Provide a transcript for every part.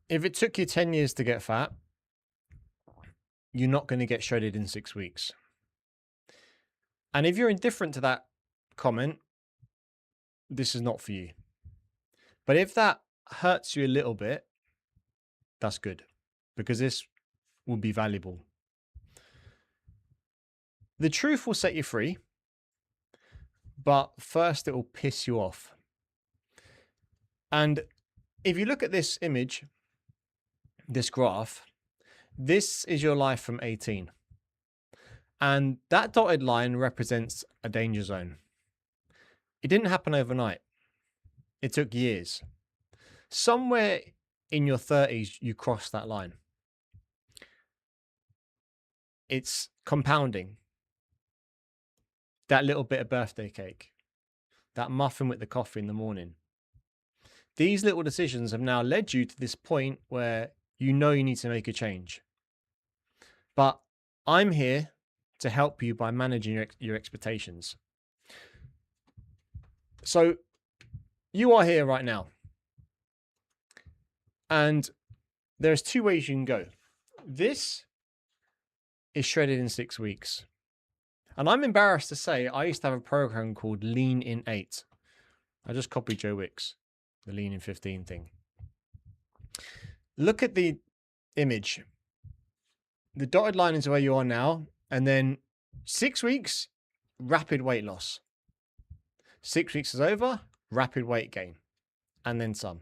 If it took you 10 years to get fat, you're not going to get shredded in 6 weeks. And if you're indifferent to that comment, this is not for you. But if that hurts you a little bit, that's good, because this will be valuable. The truth will set you free, but first it will piss you off. And if you look at this image, this graph, this is your life from 18. And that dotted line represents a danger zone. It didn't happen overnight. It took years. Somewhere in your 30s, you crossed that line. It's compounding. That little bit of birthday cake, that muffin with the coffee in the morning. These little decisions have now led you to this point where you know you need to make a change. But I'm here to help you by managing your expectations. So you are here right now. And there's 2 ways you can go. This is shredded in 6 weeks. And I'm embarrassed to say I used to have a program called Lean in 8. I just copied Joe Wicks, the Lean in 15 thing. Look at the image. The dotted line is where you are now. And then 6 weeks, rapid weight loss. 6 weeks is over, rapid weight gain. And then some.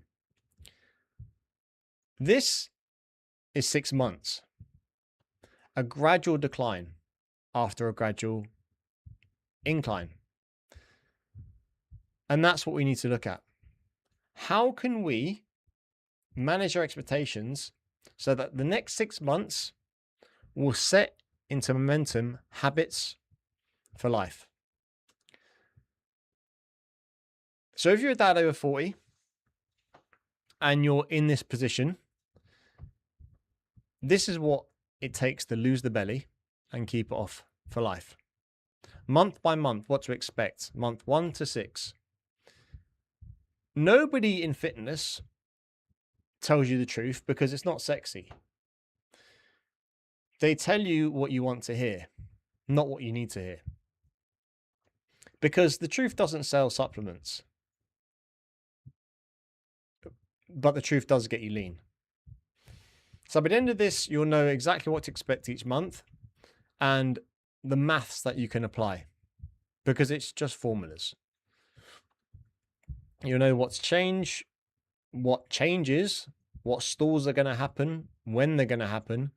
This is 6 months. A gradual decline after a gradual incline. And that's what we need to look at. How can we manage our expectations so that the next 6 months will set into momentum habits for life? So if you're a dad over 40 and you're in this position, this is what it takes to lose the belly and keep it off for life. Month by month, what to expect. Month 1 to 6. Nobody in fitness tells you the truth because it's not sexy. They tell you what you want to hear, not what you need to hear. Because the truth doesn't sell supplements. But the truth does get you lean. So by the end of this, you'll know exactly what to expect each month and the maths that you can apply, because it's just formulas. You'll know what's changed, what changes, what stalls are going to happen, when they're going to happen,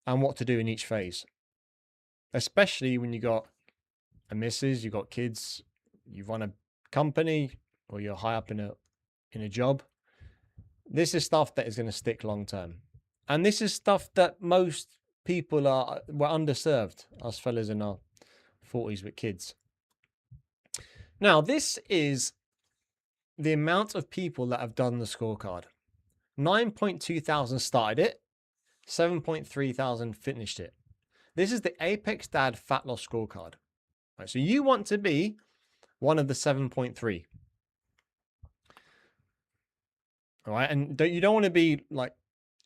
and what to do in each phase. Especially when you got a missus, you got kids, you run a company, or you're high up in a job. This is stuff that is going to stick long term. And this is stuff that most people were underserved, us fellas in our 40s with kids. Now, this is the amount of people that have done the scorecard. 9.2 thousand started it, 7.3 thousand finished it. This is the Apex Dad Fat Loss Scorecard. Right, so you want to be one of the 7.3. All right, and you don't want to be like,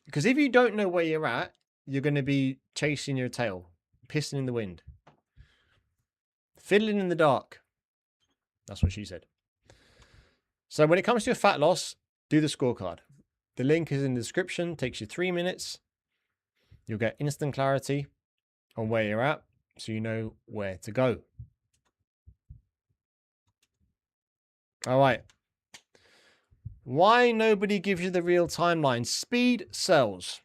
because if you don't know where you're at, you're going to be chasing your tail, pissing in the wind, fiddling in the dark. That's what she said. So when it comes to your fat loss, do the scorecard. The link is in the description. Takes you 3 minutes. You'll get instant clarity on where you're at, so you know where to go. All right. Why nobody gives you the real timeline? Speed sells.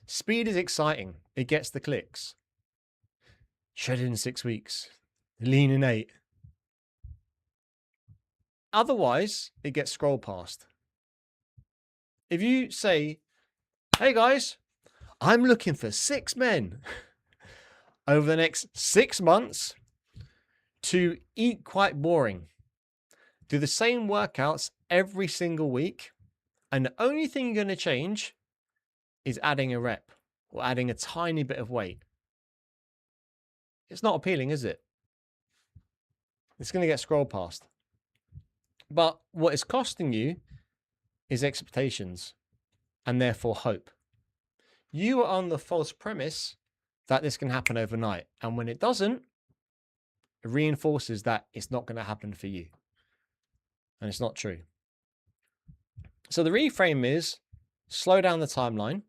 Speed is exciting. It gets the clicks. Shredded in 6 weeks. Lean in 8. Otherwise, it gets scrolled past. If you say, hey guys, I'm looking for 6 men over the next 6 months to eat quite boring, do the same workouts every single week, and the only thing you're going to change is adding a rep or adding a tiny bit of weight. It's not appealing, is it? It's going to get scrolled past. But what it's costing you is expectations and therefore hope. You are on the false premise that this can happen overnight. And when it doesn't, it reinforces that it's not going to happen for you. And it's not true. So the reframe is slow down the timeline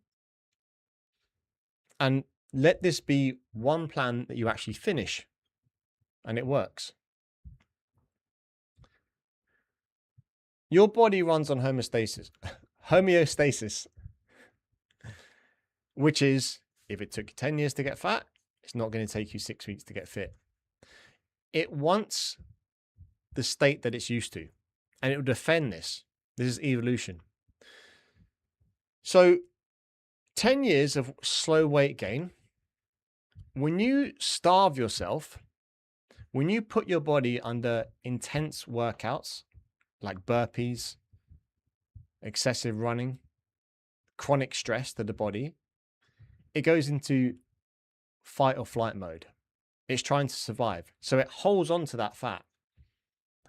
and let this be one plan that you actually finish. And it works. Your body runs on homeostasis, which is if it took you 10 years to get fat, it's not going to take you 6 weeks to get fit. It wants the state that it's used to, and it will defend this. This is evolution. So 10 years of slow weight gain, when you starve yourself, when you put your body under intense workouts like burpees, excessive running, chronic stress to the body, it goes into fight or flight mode. It's trying to survive. So it holds on to that fat.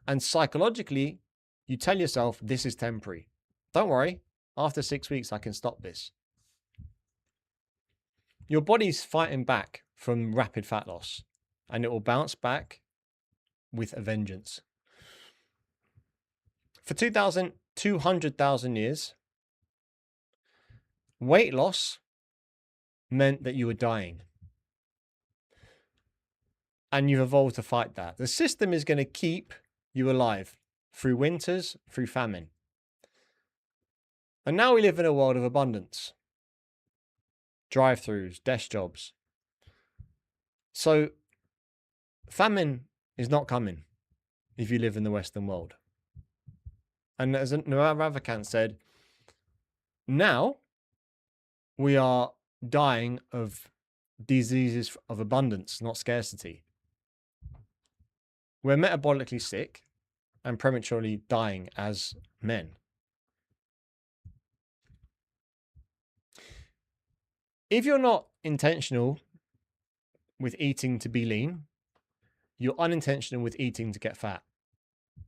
And psychologically, you tell yourself, this is temporary. Don't worry. After 6 weeks, I can stop this. Your body's fighting back from rapid fat loss, and it will bounce back with a vengeance. For 200,000 years, weight loss meant that you were dying. And you've evolved to fight that. The system is going to keep you alive through winters, through famine. And now we live in a world of abundance. Drive-throughs, desk jobs. So famine is not coming if you live in the Western world. And as Noah Ravikant said, now we are dying of diseases of abundance, not scarcity. We're metabolically sick and prematurely dying as men. If you're not intentional with eating to be lean, you're unintentional with eating to get fat.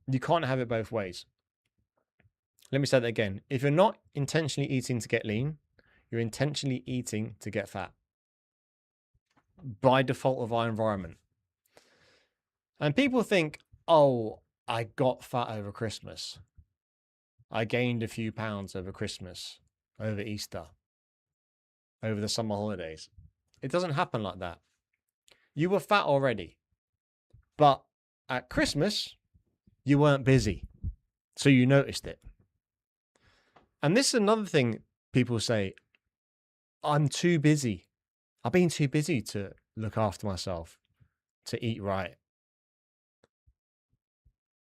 You can't have it both ways. Let me say that again. If you're not intentionally eating to get lean, you're intentionally eating to get fat by default of our environment. And people think, oh, I got fat over Christmas. I gained a few pounds over Christmas, over Easter, over the summer holidays. It doesn't happen like that. You were fat already, but at Christmas, you weren't busy, so you noticed it. And this is another thing people say, I'm too busy. I've been too busy to look after myself, to eat right.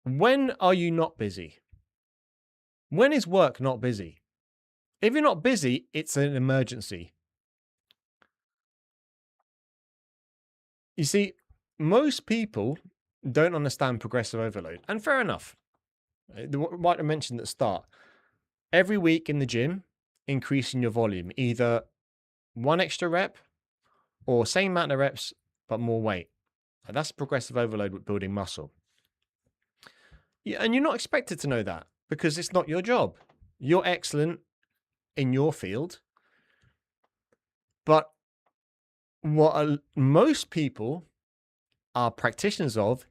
When are you not busy? When is work not busy? If you're not busy, it's an emergency. You see, most people don't understand progressive overload, and fair enough. What I mentioned at the start, every week in the gym, increasing your volume, either one extra rep or same amount of reps, but more weight. That's progressive overload with building muscle. Yeah, and you're not expected to know that because it's not your job. You're excellent in your field. But what most people are practitioners of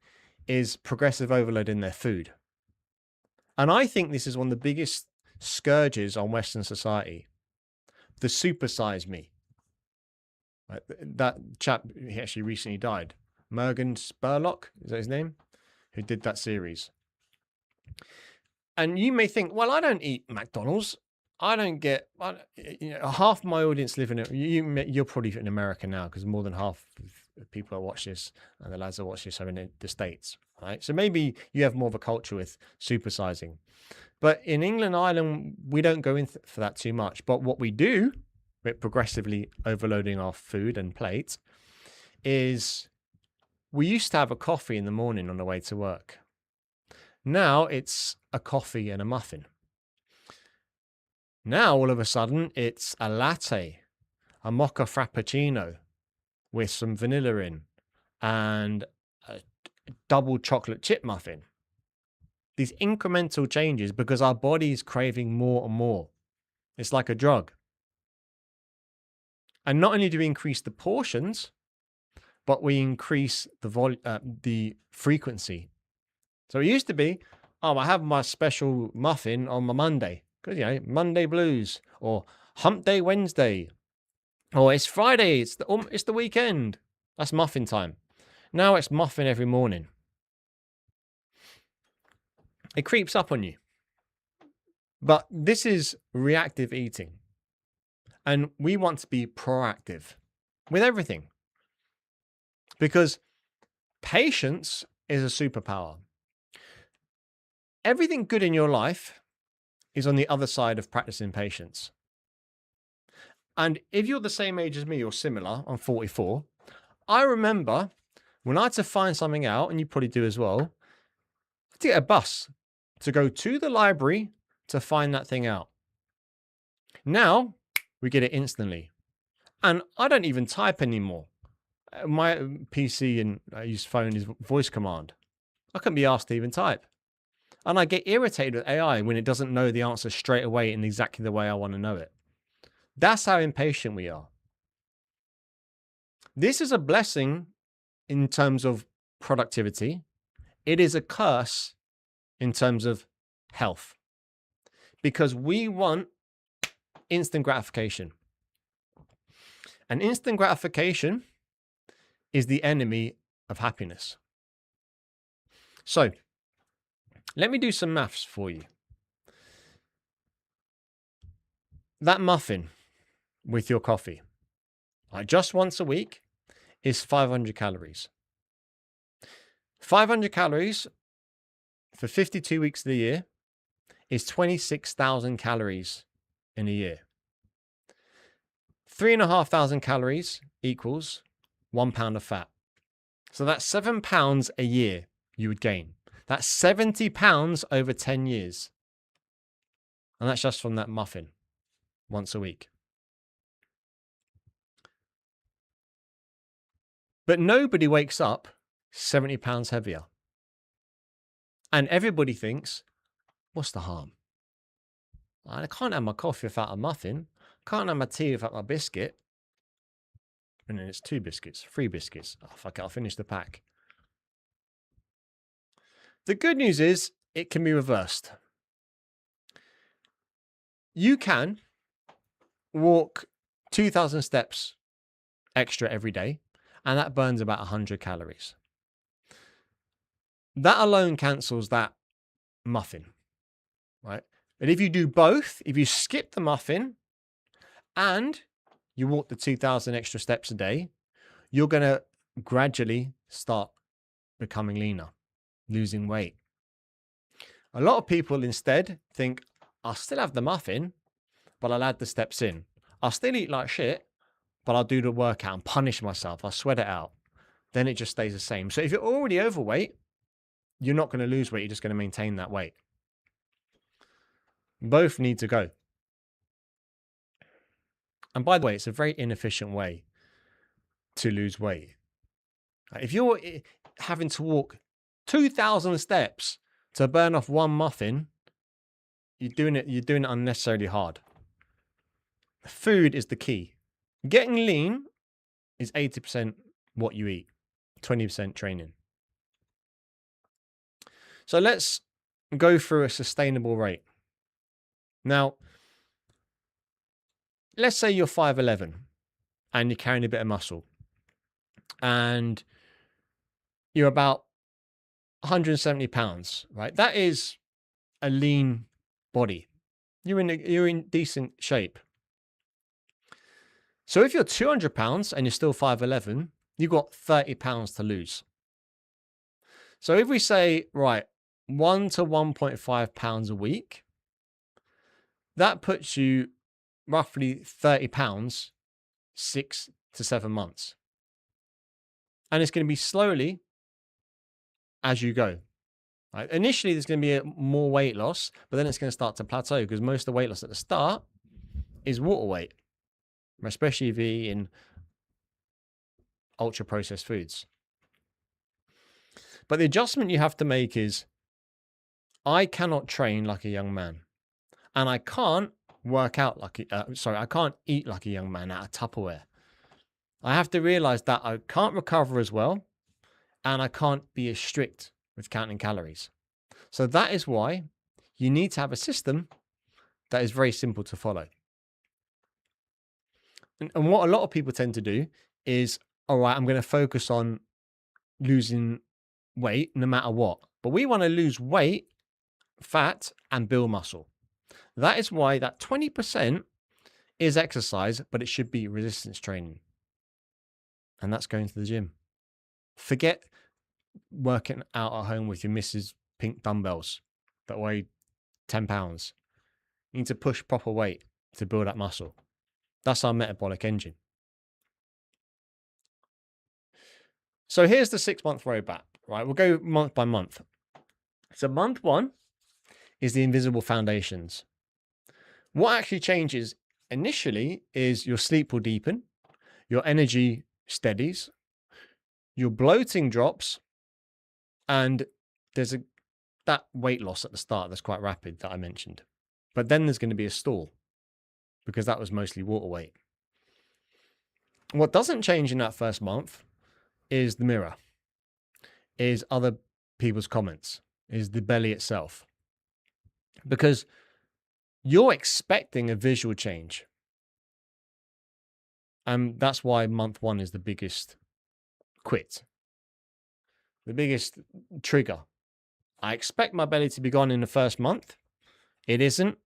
is progressive overload in their food. And I think this is one of the biggest scourges on Western society. The supersize me. That chap, he actually recently died. Morgan Spurlock, is that his name? Who did that series. And you may think, well, I don't eat McDonald's. I don't get, half my audience live in it. You're probably in America now because more than half of people that watch this and the lads that watch this are in the States, right? So maybe you have more of a culture with supersizing. But in England, Ireland, we don't go in for that too much. But what we do with progressively overloading our food and plate is we used to have a coffee in the morning on the way to work. Now it's a coffee and a muffin. Now, all of a sudden, it's a latte, a mocha frappuccino with some vanilla in, and a double chocolate chip muffin. these incremental changes because our body is craving more and more. It's like a drug. And not only do we increase the portions, but we increase the frequency. So it used to be, oh, I have my special muffin on my Monday, because, Monday blues, or hump day Wednesday, or it's Friday, it's the weekend. That's muffin time. Now it's muffin every morning. It creeps up on you. But this is reactive eating. And we want to be proactive with everything. Because patience is a superpower. Everything good in your life is on the other side of practicing patience. And if you're the same age as me or similar, I'm 44, I remember when I had to find something out, and you probably do as well, I had to get a bus to go to the library to find that thing out. Now, we get it instantly. And I don't even type anymore. My PC and I use phone is voice command. I couldn't be asked to even type. And I get irritated with AI when it doesn't know the answer straight away in exactly the way I want to know it. That's how impatient we are. This is a blessing in terms of productivity. It is a curse in terms of health. Because we want instant gratification. And instant gratification is the enemy of happiness. So, let me do some maths for you. That muffin with your coffee, just once a week, is 500 calories. 500 calories for 52 weeks of the year is 26,000 calories in a year. 3,500 calories equals 1 pound of fat. So that's 7 pounds a year you would gain. That's 70 pounds over 10 years. And that's just from that muffin once a week. But nobody wakes up 70 pounds heavier. And everybody thinks, what's the harm? I can't have my coffee without a muffin. Can't have my tea without my biscuit. And then it's 2 biscuits, 3 biscuits. Oh, fuck it, I'll finish the pack. The good news is it can be reversed. You can walk 2,000 steps extra every day, and that burns about 100 calories. That alone cancels that muffin, right? But if you do both, if you skip the muffin and you walk the 2,000 extra steps a day, you're going to gradually start becoming leaner, losing weight. A lot of people instead think, I'll still have the muffin, but I'll add the steps in. I'll still eat like shit, but I'll do the workout and punish myself. I'll sweat it out. Then it just stays the same. So if you're already overweight, you're not going to lose weight. You're just going to maintain that weight. Both need to go. And by the way, it's a very inefficient way to lose weight. If you're having to walk 2,000 steps to burn off 1 muffin, you're doing it unnecessarily hard. Food is the key. Getting lean is 80% what you eat, 20% training. So let's go through a sustainable rate. Now, let's say you're 5'11" and you're carrying a bit of muscle and you're about 170 pounds, right? That is a lean body. You're in decent shape. So if you're 200 pounds and you're still 5'11", you've got 30 pounds to lose. So if we say, right, 1 to 1.5 pounds a week, that puts you roughly 30 pounds, 6 to 7 months. And it's going to be slowly as you go. Right? Initially, there's going to be more weight loss, but then it's going to start to plateau because most of the weight loss at the start is water weight, especially if you're eating ultra processed foods. But the adjustment you have to make is I cannot train like a young man, and I can't work out like I can't eat like a young man out of Tupperware. I have to realize that I can't recover as well, and I can't be as strict with counting calories. So that is why you need to have a system that is very simple to follow. And what a lot of people tend to do is, all right, I'm going to focus on losing weight no matter what. But we want to lose weight, fat, and build muscle. That is why that 20% is exercise, but it should be resistance training. And that's going to the gym. Forget working out at home with your Mrs. Pink dumbbells that weigh 10 pounds. You need to push proper weight to build that muscle. That's our metabolic engine. So here's the 6-month roadmap, right? We'll go month by month. So month 1 is the invisible foundations. What actually changes initially is your sleep will deepen, your energy steadies, your bloating drops, and there's that weight loss at the start that's quite rapid that I mentioned. But then there's going to be a stall because that was mostly water weight. What doesn't change in that first month is the mirror, is other people's comments, is the belly itself. Because you're expecting a visual change. And that's why month 1 is the biggest quit, the biggest trigger. I expect my belly to be gone in the first month. It isn't.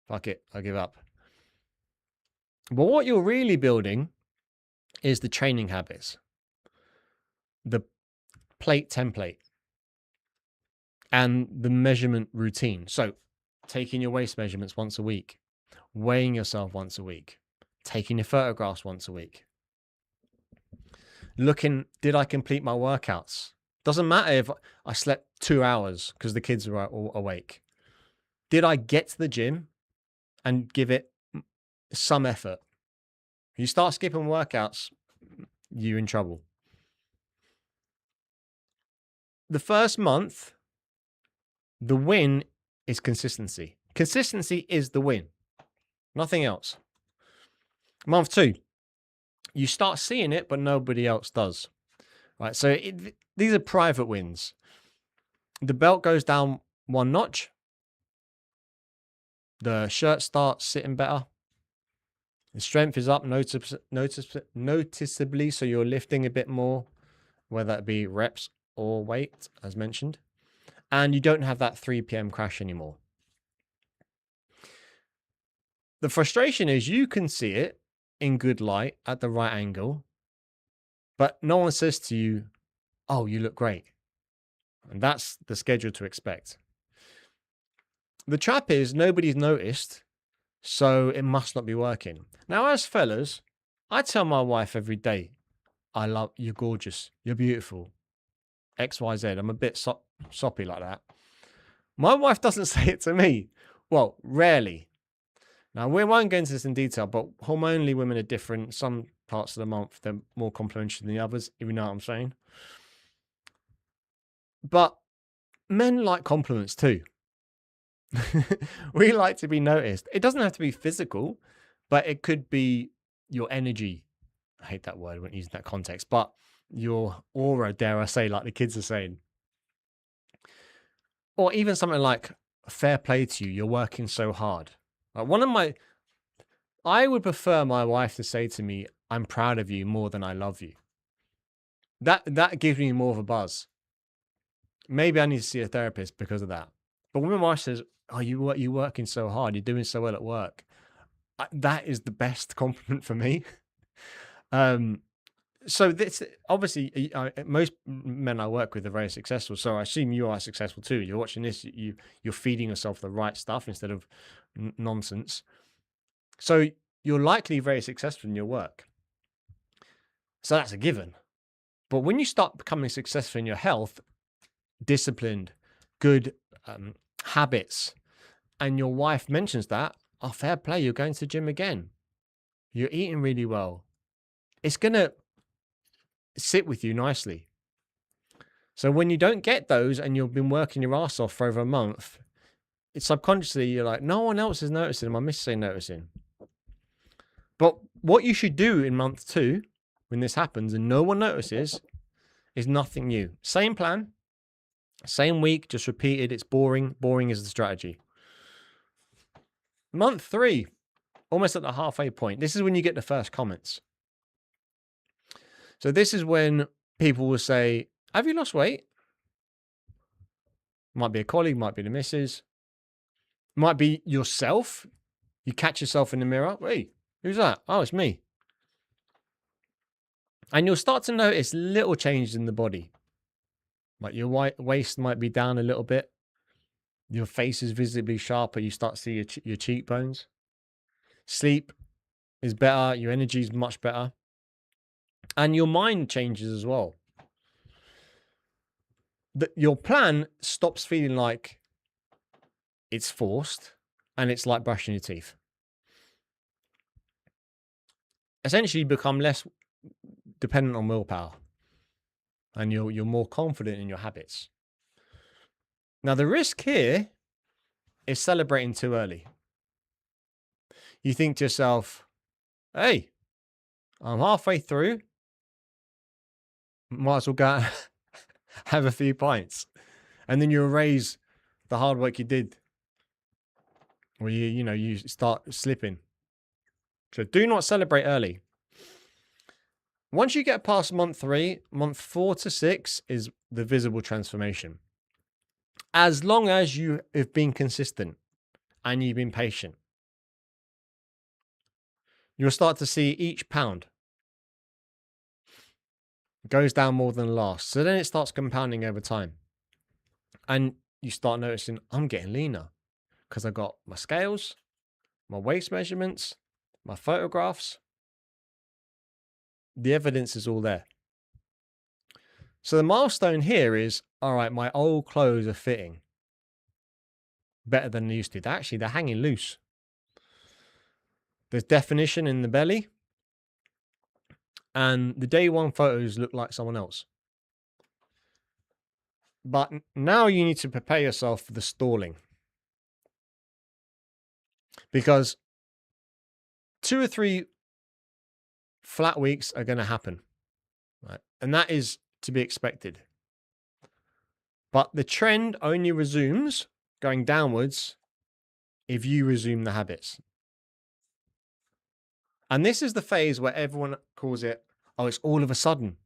Fuck it, I give up. But what you're really building is the training habits, the plate template, and the measurement routine. So taking your waist measurements once a week, weighing yourself once a week, taking your photographs once a week, looking, did I complete my workouts? Doesn't matter if I slept 2 hours because the kids were all awake. Did I get to the gym and give it some effort? You start skipping workouts, you're in trouble. The first month, the win is consistency. Consistency is the win. Nothing else. Month 2, you start seeing it, but nobody else does. Right? So these are private wins. The belt goes down 1 notch. The shirt starts sitting better. The strength is up noticeably, so you're lifting a bit more, whether it be reps or weight, as mentioned. And you don't have that 3 p.m. crash anymore. The frustration is you can see it in good light at the right angle, but no one says to you, oh, you look great. And that's the schedule to expect. The trap is nobody's noticed, so it must not be working. Now, as fellas, I tell my wife every day, I love, you're gorgeous, you're beautiful, XYZ. I'm a bit soppy like that. My wife doesn't say it to me. Well, rarely. Now, we won't go into this in detail, but hormonally women are different. Some parts of the month, they're more complimentary than the others, if you know what I'm saying. But men like compliments too. We like to be noticed. It doesn't have to be physical, but it could be your energy. I hate that word when using that context, but your aura, dare I say, like the kids are saying. Or even something like, fair play to you, you're working so hard. Like I would prefer my wife to say to me, I'm proud of you more than I love you. That gives me more of a buzz. Maybe I need to see a therapist because of that. But when my wife says, oh, you're working so hard, you're doing so well at work, that is the best compliment for me. So this, obviously, most men I work with are very successful. So I assume you are successful too. You're watching this, you're feeding yourself the right stuff instead of nonsense. So you're likely very successful in your work. So that's a given. But when you start becoming successful in your health, disciplined, good habits, and your wife mentions that, oh, fair play, you're going to the gym again. You're eating really well. It's going to sit with you nicely. So when you don't get those and you've been working your ass off for over a month, subconsciously you're like, no one else is noticing. My missus ain't noticing. But what you should do in month 2, when this happens and no one notices, is nothing new. Same plan, same week, just repeated. It's boring. Boring is the strategy. Month 3, almost at the halfway point. This is when you get the first comments. So this is when people will say, have you lost weight? Might be a colleague, might be the missus, might be yourself. You catch yourself in the mirror. Hey, who's that? Oh, it's me. And you'll start to notice little changes in the body. Like your waist might be down a little bit. Your face is visibly sharper. You start to see your cheekbones. Sleep is better. Your energy is much better. And your mind changes as well. Your plan stops feeling like it's forced and it's like brushing your teeth. Essentially, you become less dependent on willpower and you're more confident in your habits. Now, the risk here is celebrating too early. You think to yourself, hey, I'm halfway through. Might as well go have a few pints. And then you erase the hard work you did. Or you start slipping. So do not celebrate early. Once you get past month 3, month 4 to 6 is the visible transformation. As long as you have been consistent and you've been patient, you'll start to see each pound goes down more than the last. So then it starts compounding over time. And you start noticing, I'm getting leaner because I got my scales, my waist measurements, my photographs. The evidence is all there. So the milestone here is, all right, my old clothes are fitting better than they used to. They're hanging loose. There's definition in the belly. And the day 1 photos look like someone else. But now you need to prepare yourself for the stalling. Because 2 or 3 flat weeks are going to happen. Right? And that is to be expected. But the trend only resumes going downwards if you resume the habits. And this is the phase where everyone calls it, oh, it's all of a sudden.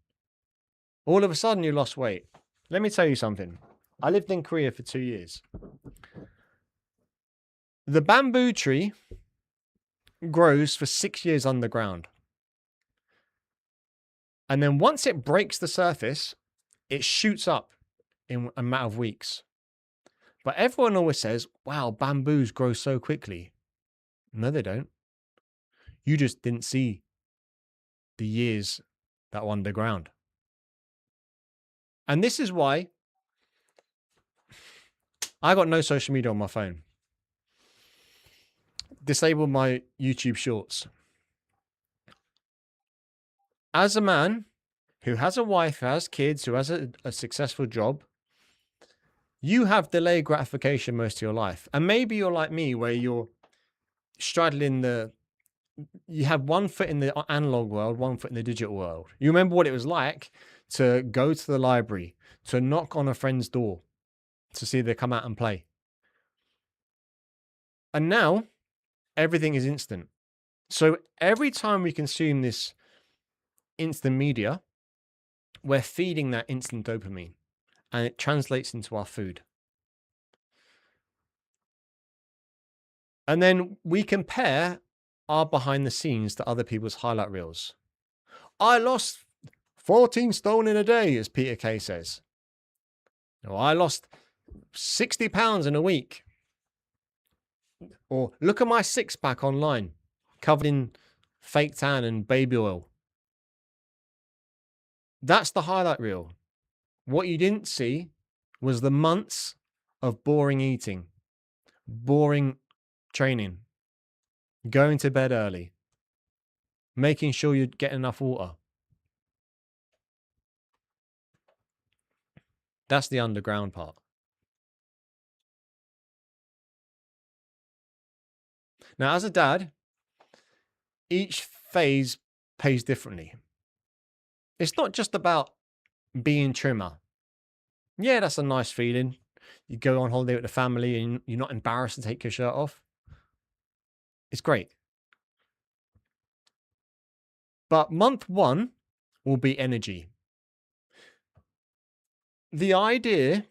All of a sudden you lost weight. Let me tell you something. I lived in Korea for 2 years. The bamboo tree grows for 6 years underground. And then once it breaks the surface, it shoots up in a matter of weeks. But everyone always says, wow, bamboos grow so quickly. No, they don't. You just didn't see the years that were underground. And this is why I got no social media on my phone. Disabled my YouTube shorts. As a man who has a wife, who has kids, who has a successful job, you have delayed gratification most of your life. And maybe you're like me, where you're straddling you have one foot in the analog world, one foot in the digital world. You remember what it was like to go to the library, to knock on a friend's door, to see if they come out and play. And now everything is instant. So every time we consume this instant media, we're feeding that instant dopamine and it translates into our food. And then we compare our behind the scenes to other people's highlight reels. I lost 14 stone in a day, as Peter Kay says. Or I lost 60 pounds in a week. Or look at my 6-pack online, covered in fake tan and baby oil. That's the highlight reel. What you didn't see was the months of boring eating, boring training, going to bed early, making sure you get enough water. That's the underground part. Now, as a dad, each phase pays differently. It's not just about being trimmer. Yeah, that's a nice feeling. You go on holiday with the family and you're not embarrassed to take your shirt off. It's great. But month 1 will be energy. The idea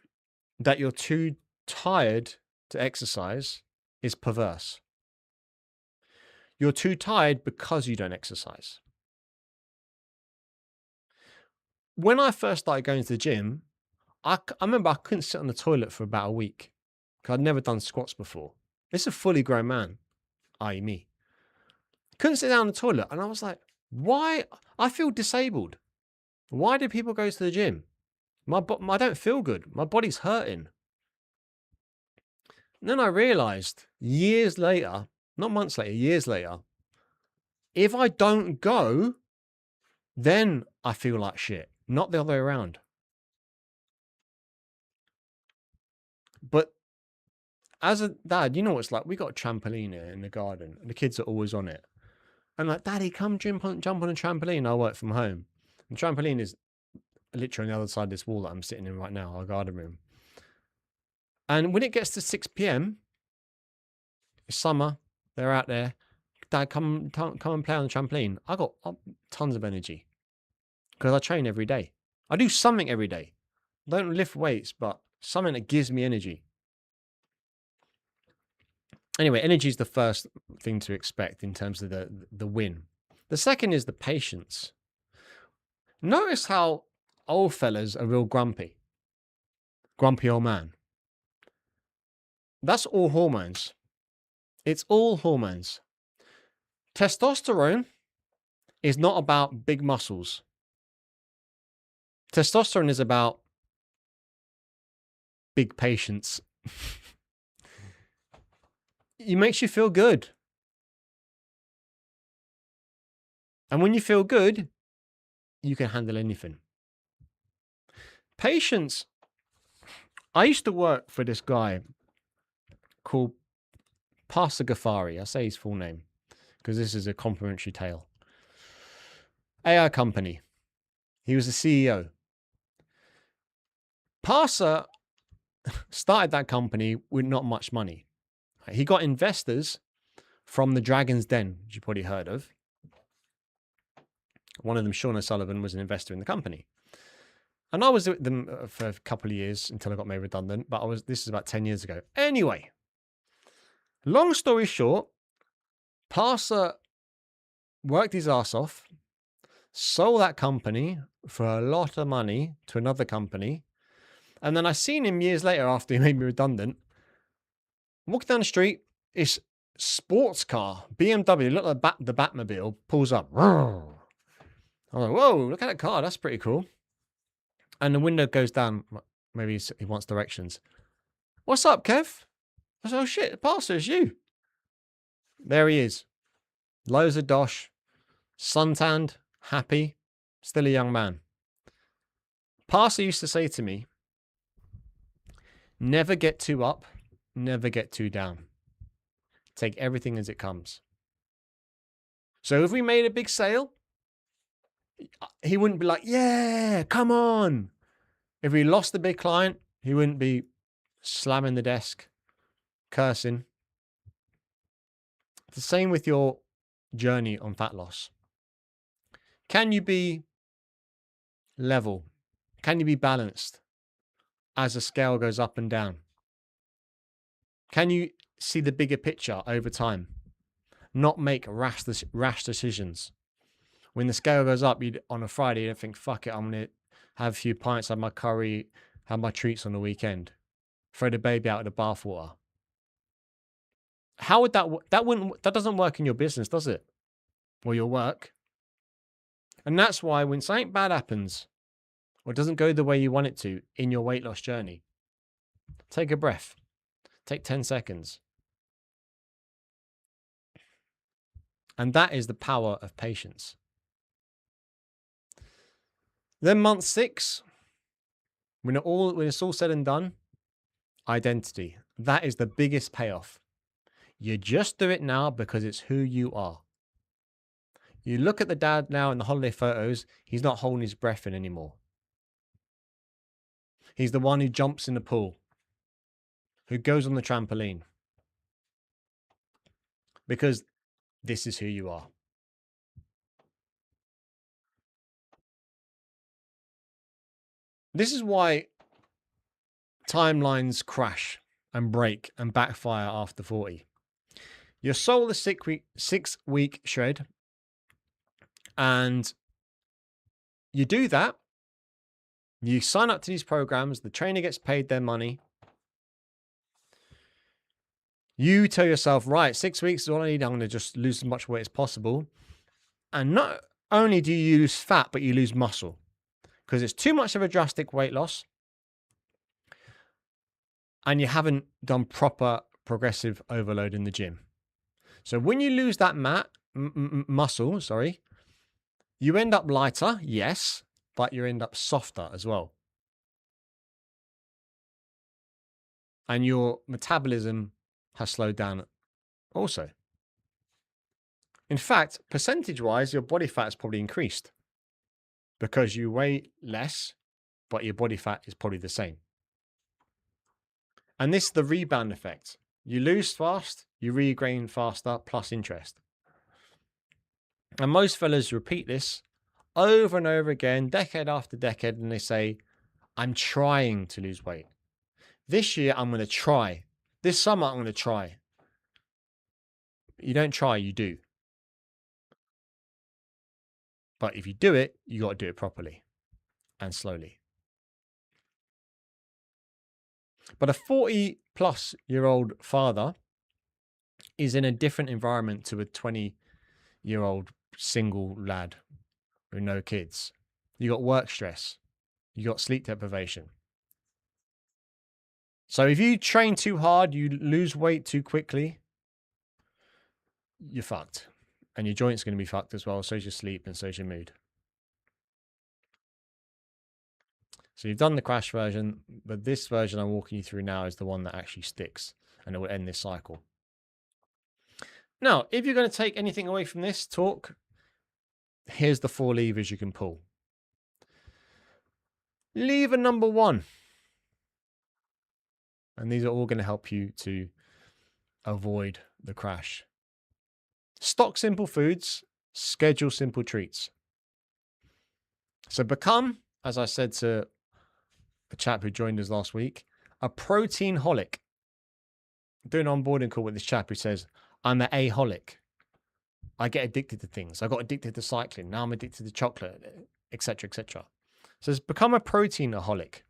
that you're too tired to exercise is perverse. You're too tired because you don't exercise. When I first started going to the gym, I remember I couldn't sit on the toilet for about a week because I'd never done squats before. This is a fully grown man, i.e. me. Couldn't sit down on the toilet. And I was like, why? I feel disabled. Why do people go to the gym? I don't feel good. My body's hurting. And then I realized years later, not months later, years later, if I don't go, then I feel like shit, not the other way around. But as a dad, you know what it's like. We got a trampoline here in the garden, and the kids are always on it. And like, Daddy, come jump on a trampoline. I work from home. The trampoline is literally on the other side of this wall that I'm sitting in right now, our garden room. And when it gets to 6 p.m, it's summer, they're out there. Dad, come and play on the trampoline. I got tons of energy because I train every day. I do something every day. I don't lift weights, but something that gives me energy. Anyway, energy is the first thing to expect in terms of the win. The second is the patience. Notice how old fellas are real grumpy. Grumpy old man. That's all hormones. It's all hormones. Testosterone is not about big muscles. Testosterone is about big patience. It makes you feel good. And when you feel good, you can handle anything. Patience. I used to work for this guy called Pastor Ghaffari. I say his full name because this is a complimentary tale. AI company. He was the CEO. Pastor started that company with not much money. He got investors from the Dragon's Den, which you probably heard of. One of them, Sean O'Sullivan, was an investor in the company. And I was with them for a couple of years until I got made redundant, but this is about 10 years ago. Anyway, long story short, Pastor worked his ass off, sold that company for a lot of money to another company. And then I seen him years later after he made me redundant, walking down the street, this sports car, BMW, look like the Batmobile, pulls up. I'm like, whoa, look at that car. That's pretty cool. And the window goes down. Maybe he wants directions. What's up, Kev? I said, oh shit, Pastor, it's you. There he is. Loads of dosh, suntanned, happy, still a young man. Pastor used to say to me, never get too up, never get too down. Take everything as it comes. So if we made a big sale, he wouldn't be like, yeah, come on. If we lost a big client, he wouldn't be slamming the desk, cursing. The same with your journey on fat loss. Can you be level? Can you be balanced as the scale goes up and down? Can you see the bigger picture over time? Not make rash decisions. When the scale goes up, on a Friday, you don't think, fuck it, I'm going to have a few pints, have my curry, have my treats on the weekend. Throw the baby out of the bathwater. How would that doesn't work in your business, does it? Or your work. And that's why when something bad happens, or doesn't go the way you want it to in your weight loss journey, take a breath. Take 10 seconds. And that is the power of patience. Then month 6, when it's all said and done, identity. That is the biggest payoff. You just do it now because it's who you are. You look at the dad now in the holiday photos, he's not holding his breath in anymore. He's the one who jumps in the pool, who goes on the trampoline. Because this is who you are. This is why timelines crash and break and backfire after 40. Your soul is 6-week shred, and you do that. You sign up to these programs, the trainer gets paid their money. You tell yourself, right, 6 weeks is all I need. I'm going to just lose as much weight as possible. And not only do you lose fat, but you lose muscle because it's too much of a drastic weight loss. And you haven't done proper progressive overload in the gym. So when you lose that muscle, you end up lighter, yes, but you end up softer as well. And your metabolism has slowed down also. In fact, percentage-wise, your body fat has probably increased because you weigh less, but your body fat is probably the same. And this is the rebound effect. You lose fast, you regain faster, plus interest. And most fellas repeat this over and over again, decade after decade, and they say, I'm trying to lose weight. This year, I'm going to try. This summer, I'm going to try. You don't try, you do. But if you do it, you got to do it properly and slowly. But a 40-plus-year-old father is in a different environment to a 20-year-old single lad with no kids. You got work stress. You got sleep deprivation. So if you train too hard, you lose weight too quickly, you're fucked. And your joints are going to be fucked as well. So is your sleep and so is your mood. So you've done the crash version, but this version I'm walking you through now is the one that actually sticks and it will end this cycle. Now, if you're going to take anything away from this talk, here's the 4 levers you can pull. Lever number 1. And these are all going to help you to avoid the crash. Stock simple foods, schedule simple treats. So become, as I said to the chap who joined us last week, a protein holic. I'm doing an onboarding call with this chap who says, I'm an aholic. I get addicted to things. I got addicted to cycling. Now I'm addicted to chocolate, etc., etc. So it's become a protein aholic.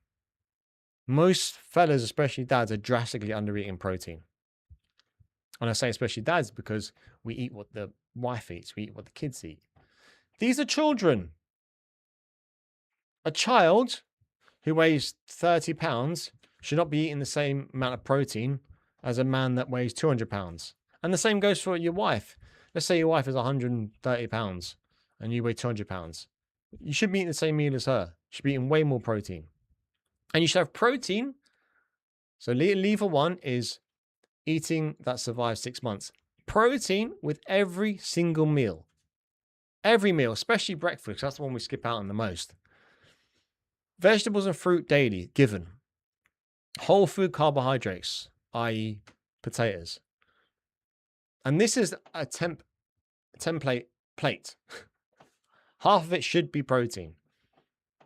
Most fellas, especially dads, are drastically under eating protein. And I say especially dads because we eat what the wife eats. We eat what the kids eat. These are children. A child who weighs 30 pounds should not be eating the same amount of protein as a man that weighs 200 pounds. And the same goes for your wife. Let's say your wife is 130 pounds and you weigh 200 pounds. You should be eating the same meal as her. You should be eating way more protein. And you should have protein. So lever 1 is eating that survives 6 months. Protein with every single meal. Every meal, especially breakfast. That's the one we skip out on the most. Vegetables and fruit daily, given. Whole food carbohydrates, i.e. potatoes. And this is a template plate. Half of it should be protein.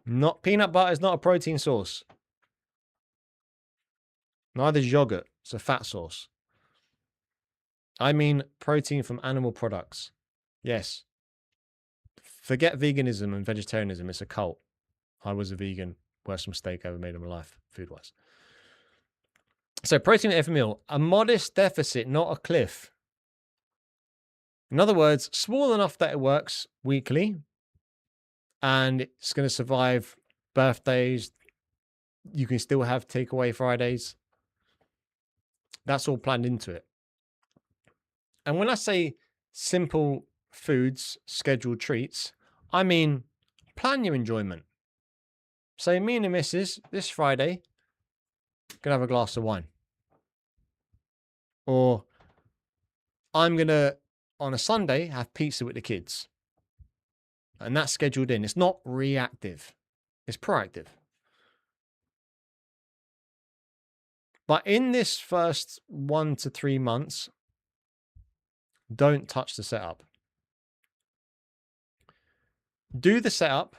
Not peanut butter is not a protein source. Neither is yogurt. It's a fat source. I mean protein from animal products. Yes. Forget veganism and vegetarianism. It's a cult. I was a vegan. Worst mistake I ever made in my life, food-wise. So protein at every meal. A modest deficit, not a cliff. In other words, small enough that it works weekly. And it's going to survive birthdays. You can still have takeaway Fridays. That's all planned into it. And when I say simple foods, scheduled treats, I mean plan your enjoyment. Say, me and the missus, this Friday, gonna have a glass of wine. Or I'm going to, on a Sunday, have pizza with the kids. And that's scheduled in. It's not reactive. It's proactive. But in this first 1 to 3 months, don't touch the setup. Do the setup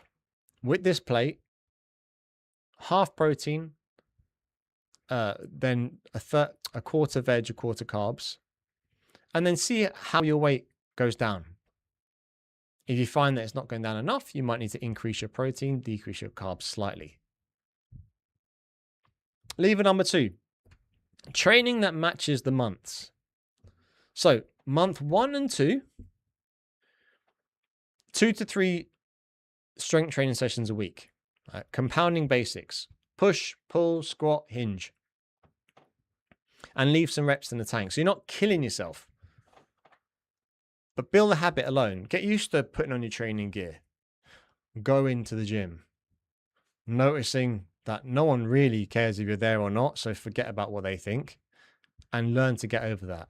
with this plate, half protein, then a quarter veg, a quarter carbs, and then see how your weight goes down. If you find that it's not going down enough, you might need to increase your protein, decrease your carbs slightly. Lever number 2, training that matches the months. So month 1 and 2, 2 to 3 strength training sessions a week. Compounding basics, push, pull, squat, hinge. And leave some reps in the tank. So you're not killing yourself. But build the habit alone. Get used to putting on your training gear. Go into the gym. Noticing that no one really cares if you're there or not. So forget about what they think. And learn to get over that.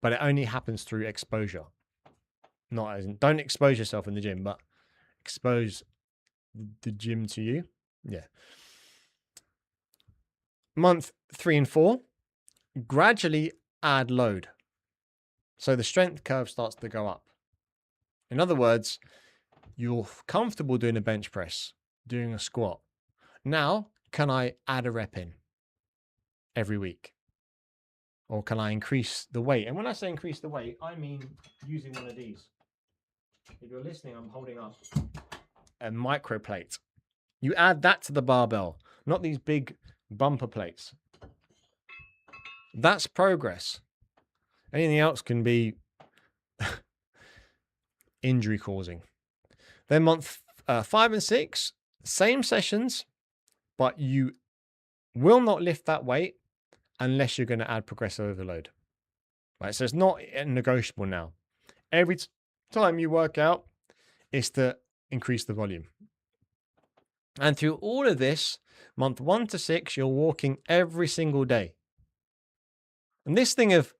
But it only happens through exposure. Not as in, don't expose yourself in the gym, but expose the gym to you. Yeah. Month 3 and 4, gradually add load. So the strength curve starts to go up. In other words, you're comfortable doing a bench press, doing a squat. Now, can I add a rep in every week? Or can I increase the weight? And when I say increase the weight, I mean using one of these. If you're listening, I'm holding up a micro plate. You add that to the barbell, not these big bumper plates. That's progress. Anything else can be injury causing. Then month 5 and 6, same sessions, but you will not lift that weight unless you're going to add progressive overload. Right? So it's not negotiable now. Every time you work out, it's to increase the volume. And through all of this, month 1 to 6, you're walking every single day. And this thing of,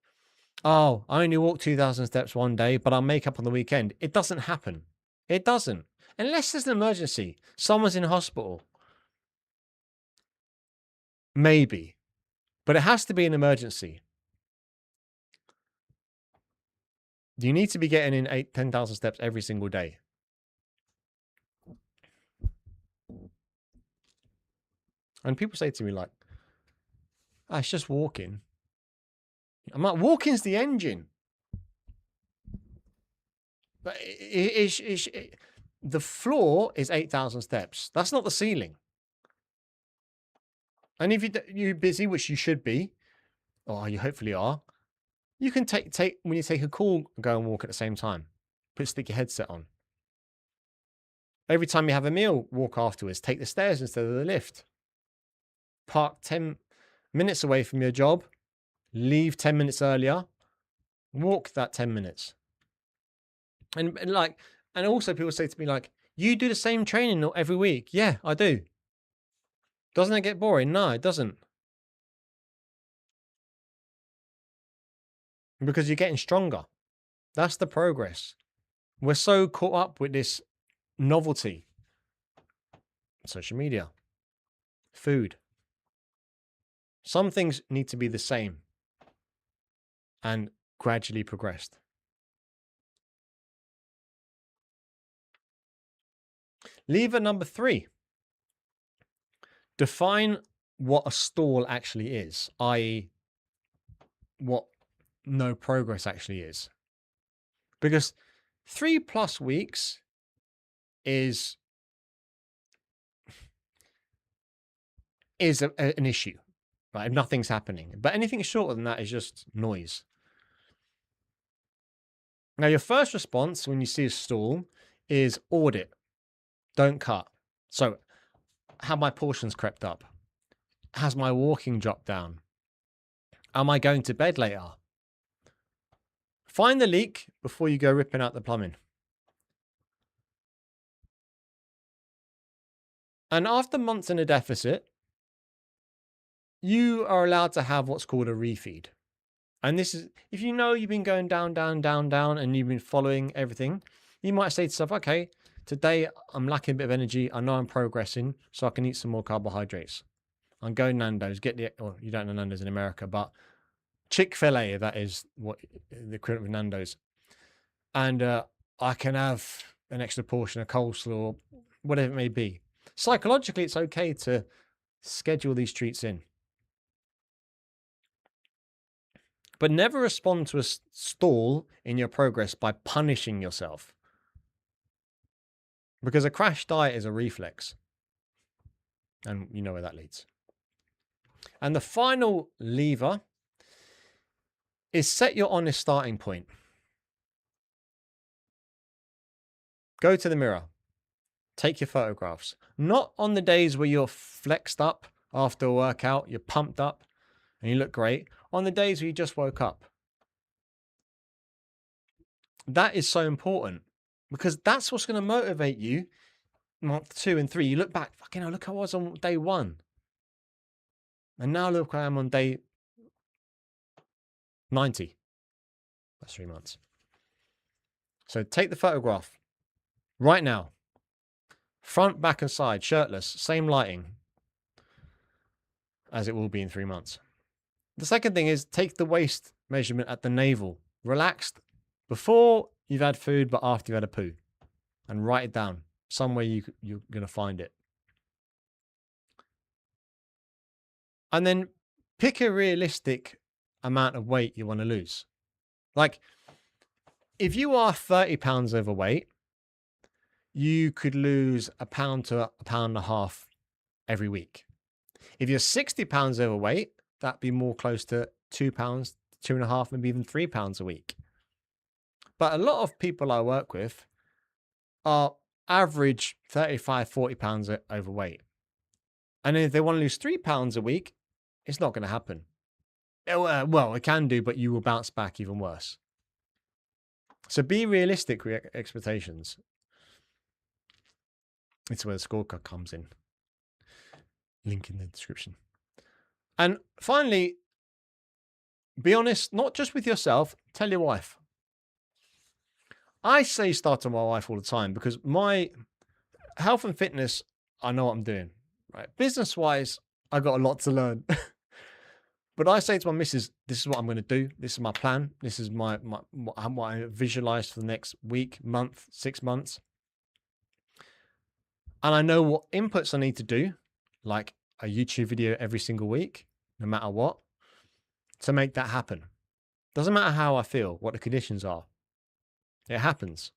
oh, I only walk 2,000 steps one day, but I'll make up on the weekend. It doesn't happen. It doesn't. Unless there's an emergency. Someone's in hospital. Maybe. But it has to be an emergency. You need to be getting in 8,000, 10,000 steps every single day. And people say to me like, oh, it's just walking. I'm like, walking's the engine. But the floor is 8,000 steps. That's not the ceiling. And if you're busy, which you should be, or you hopefully are, you can take when you take a call, go and walk at the same time. Stick your headset on. Every time you have a meal, walk afterwards. Take the stairs instead of the lift. Park 10 minutes away from your job. Leave 10 minutes earlier. Walk that 10 minutes. And also people say to me like, you do the same training every week. Yeah, I do. Doesn't it get boring? No, it doesn't. Because you're getting stronger. That's the progress. We're so caught up with this novelty. Social media. Food. Some things need to be the same and gradually progressed. Lever number 3. Define what a stall actually is, i.e. what no progress actually is. Because 3+ weeks is an issue, right? If nothing's happening. But anything shorter than that is just noise. Now, your first response when you see a stall is audit. Don't cut. So, have my portions crept up? Has my walking dropped down? Am I going to bed later? Find the leak before you go ripping out the plumbing. And after months in a deficit, you are allowed to have what's called a refeed. And this is, if you know you've been going down, down, down, down, and you've been following everything, you might say to yourself, okay, today I'm lacking a bit of energy. I know I'm progressing, so I can eat some more carbohydrates. I'm going Nando's, or you don't know Nando's in America, but Chick-fil-A, that is what the equivalent of Nando's. And I can have an extra portion of coleslaw, whatever it may be. Psychologically, it's okay to schedule these treats in. But never respond to a stall in your progress by punishing yourself. Because a crash diet is a reflex. And you know where that leads. And the final lever is set your honest starting point. Go to the mirror. Take your photographs. Not on the days where you're flexed up after a workout, you're pumped up, and you look great. On the days where you just woke up. That is so important because that's what's going to motivate you month 2 and 3. You look back, fucking hell, look how I was on day 1. And now look I am on day 90. That's 3 months. So take the photograph right now. Front, back, and side, shirtless, same lighting as it will be in 3 months. The second thing is take the waist measurement at the navel, relaxed before you've had food, but after you've had a poo, and write it down somewhere you're going to find it. And then pick a realistic amount of weight you want to lose. Like, if you are 30 pounds overweight, you could lose a pound to a pound and a half every week. If you're 60 pounds overweight, that'd be more close to 2 pounds, 2.5, maybe even 3 pounds a week. But a lot of people I work with are average 35, 40 pounds overweight. And if they want to lose 3 pounds a week, it's not going to happen. Well, it can do, but you will bounce back even worse. So be realistic with your expectations. It's where the scorecard comes in. Link in the description. And finally, be honest, not just with yourself, tell your wife. I say start to my wife all the time because my health and fitness, I know what I'm doing. Right? Business-wise, I got a lot to learn. But I say to my missus, this is what I'm going to do. This is my plan. This is what I visualize for the next week, month, 6 months. And I know what inputs I need to do, like a YouTube video every single week, no matter what, to make that happen. Doesn't matter how I feel, what the conditions are. It happens.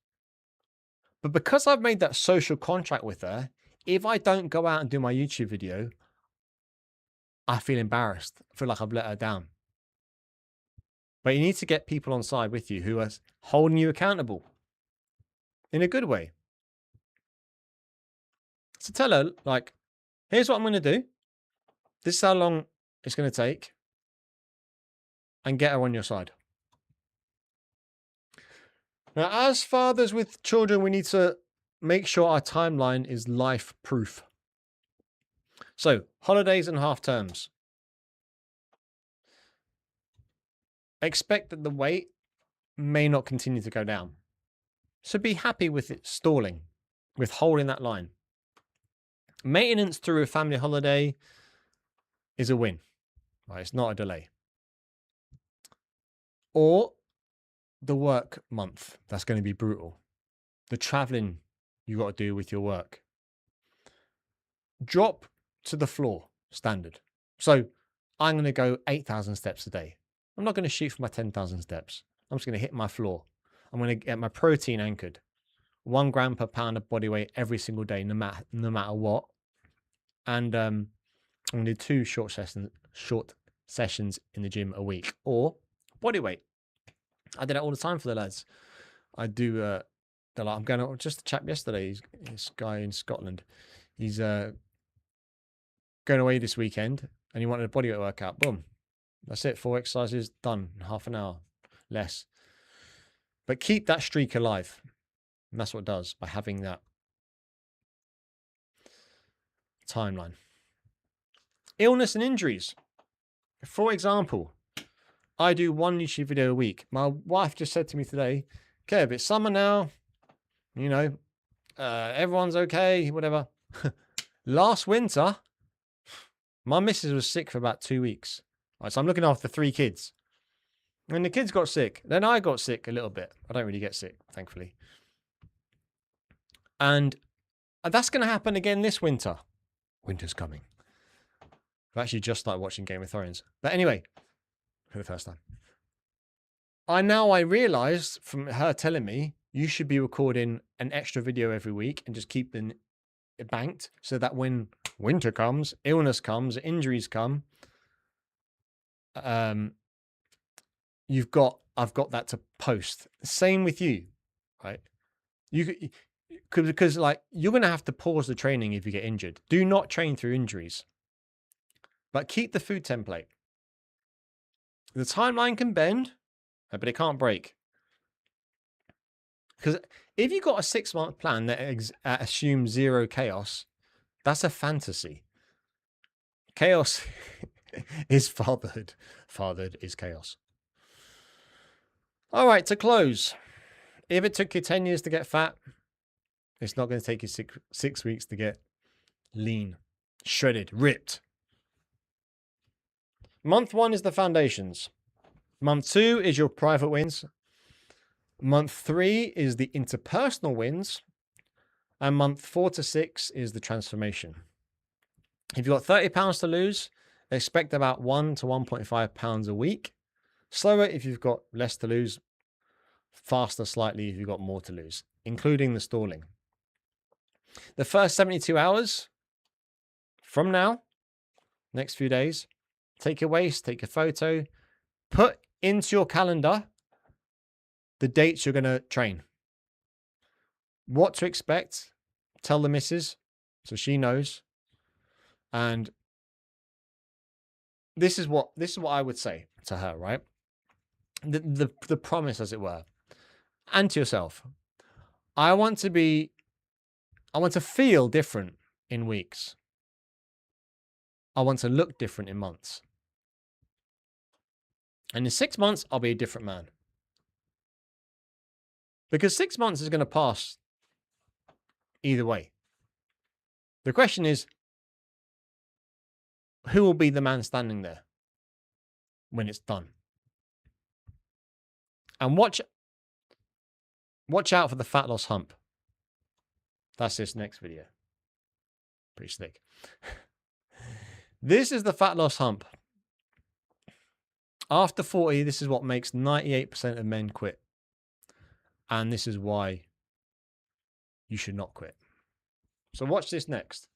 But because I've made that social contract with her, if I don't go out and do my YouTube video, I feel embarrassed. I feel like I've let her down. But you need to get people on side with you who are holding you accountable in a good way. So tell her, like, here's what I'm going to do. This is how long it's going to take. And get her on your side. Now, as fathers with children, we need to make sure our timeline is life-proof. So, holidays and half terms. Expect that the weight may not continue to go down. So be happy with it stalling, with holding that line. Maintenance through a family holiday is a win. Right? It's not a delay. Or the work month. That's going to be brutal. The traveling you got to do with your work. Drop to the floor standard. So I'm going to go 8,000 steps a day. I'm not going to shoot for my 10,000 steps. I'm just going to hit my floor. I'm going to get my protein anchored. 1 gram per pound of body weight every single day, no matter what. And I'm going to do 2 short sessions in the gym a week. Or body weight. I did it all the time for the lads. I do. They're like, I'm going to just a chap yesterday. He's this guy in Scotland. He's going away this weekend, and he wanted a bodyweight workout. Boom, that's it. 4 exercises done. Half an hour, less. But keep that streak alive, and that's what it does by having that timeline. Illness and injuries. For example, I do one YouTube video a week. My wife just said to me today, Kev, it's summer now. You know, everyone's okay, whatever. Last winter, my missus was sick for about 2 weeks. Right, so I'm looking after 3 kids. And the kids got sick. Then I got sick a little bit. I don't really get sick, thankfully. And that's going to happen again this winter. Winter's coming. I've actually just started watching Game of Thrones. But anyway, for the first time. I realized from her telling me, you should be recording an extra video every week and just keep it banked so that when winter comes, illness comes, injuries come, I've got that to post. Same with you, right? Because like you're going to have to pause the training if you get injured. Do not train through injuries, but keep the food template. The timeline can bend, but it can't break. Because if you've got a 6-month plan that assumes 0 chaos, that's a fantasy. Chaos is fathered. Fathered is chaos. All right, to close. If it took you 10 years to get fat, it's not going to take you 6 weeks to get lean, shredded, ripped. Month 1 is the foundations. Month 2 is your private wins. Month 3 is the interpersonal wins. And month 4 to 6 is the transformation. If you've got 30 pounds to lose, expect about 1 to 1.5 pounds a week. Slower if you've got less to lose. Faster slightly if you've got more to lose, including the stalling. The first 72 hours from now, next few days, take your waist, take a photo, put into your calendar the dates you're going to train. What to expect, tell the missus so she knows. And this is what I would say to her, right? The promise, as it were. And to yourself. I want to feel different in weeks. I want to look different in months. And in 6 months, I'll be a different man. Because 6 months is going to pass either way. The question is, who will be the man standing there when it's done? And watch out for the fat loss hump. That's this next video. Pretty slick. This is the fat loss hump. After 40, this is what makes 98% of men quit. And this is why you should not quit. So watch this next.